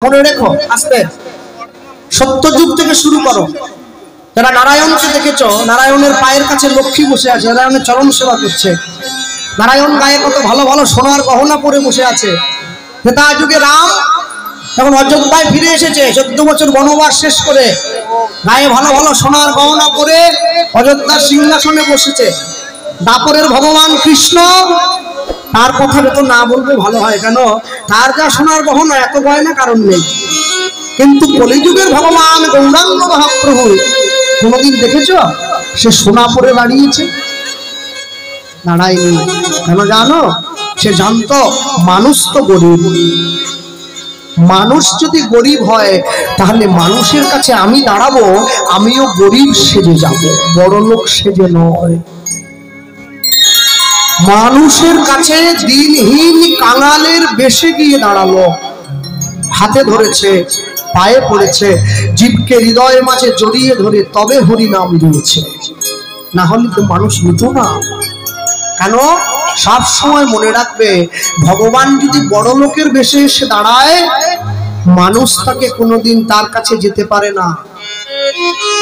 মনে রেখো আস্তে সত্যযুগ থেকে শুরু করো। যারা নারায়ণকে দেখেছো, নারায়ণের পায়ের কাছে লক্ষ্মী বসে আছে, নারায়ণের চরণ সেবা করছে। নারায়ণ গায়ে কত ভালো ভালো সোনার গহনা পরে বসে আছে। ত্রেতা যুগে রাম তখন অযোধ্যায় ফিরে এসেছে 14 বছর বনবাস শেষ করে, গায়ে ভালো ভালো সোনার গহনা পরে অযোধ্যার সিংহাসনে বসেছে। দাপরের ভগবান কৃষ্ণ, তার কথা তো না বলবে ভালো হয়, কেন তার যা সোনার গহনা এত গয়না কারণ নেই। কিন্তু কলিযুগের ভগবান গৌরাঙ্গ মহাপ্রভু কোনদিন দেখেছ সে সোনা পরে দাঁড়িয়েছে? দাঁড়ায়নি। কেন জানো? সে জানতো মানুষ তো গরিব। মানুষ যদি গরিব হয় তাহলে মানুষের কাছে আমি দাঁড়াবো, আমিও গরিব সেজে যাব, বড় লোক সেজে নয়। মানুষের কাছে দিনহীন কাঙালের বেশে গিয়ে দাঁড়ালো, হাতে ধরেছে, পায়ে পড়েছে, জীবকে হৃদয়ের মাঝে জড়িয়ে ধরে তবে হরি নাম দিয়েছে। না হলে তো মানুষ নিত না। কেন? সব সময় মনে রাখবে, ভগবান যদি বড় লোকের বেশে এসে দাঁড়ায়, মানুষ তাকে কোনোদিন তার কাছে যেতে পারে না।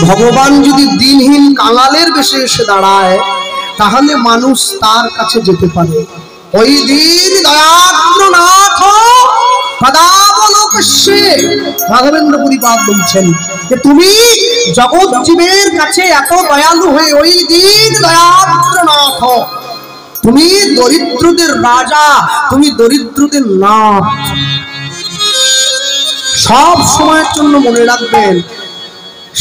ভগবান যদি দিনহীন কাঙালের বেশে এসে দাঁড়ায়, তাহলে মানুষ তার কাছে যেতে পারে। ওই দিন দয়াদ্রনাথ পদাবলোকস্যে, রাঘবেন্দ্র পুরীপাদ বলছেন যে তুমি জগৎ জীবের কাছে এত দয়ালু হয়ে, ওই দিন দয়াদ্রনাথ, তুমি দরিদ্রদের রাজা, তুমি দরিদ্রদের নাথ। সব সময়ের জন্য মনে রাখবেন,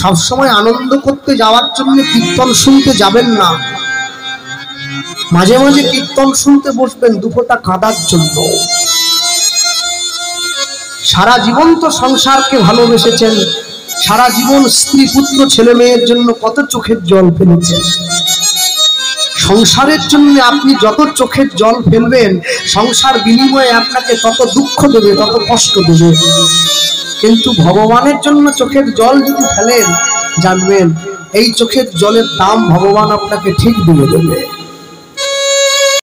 সব সময় আনন্দ করতে যাওয়ার জন্য কীর্তন শুনতে যাবেন না। মাঝে মাঝে কীর্তন শুনতে বসবেন দুফোঁটা কাঁদার জন্য। সারা জীবন তো সংসারকে ভালোবেসেছেন, সারা জীবন স্ত্রী পুত্র ছেলে মেয়ের জন্য কত চোখের জল ফেলেছেন। সংসারের জন্য আপনি যত চোখের জল ফেলবেন, সংসার বিনিময়ে আপনাকে তত দুঃখ দেবে, তত কষ্ট দেবে। কিন্তু ভগবানের জন্য চোখের জল যদি ফেলেন, জানবেন এই চোখের জলের দাম ভগবান আপনাকে ঠিক দিয়ে দেবে।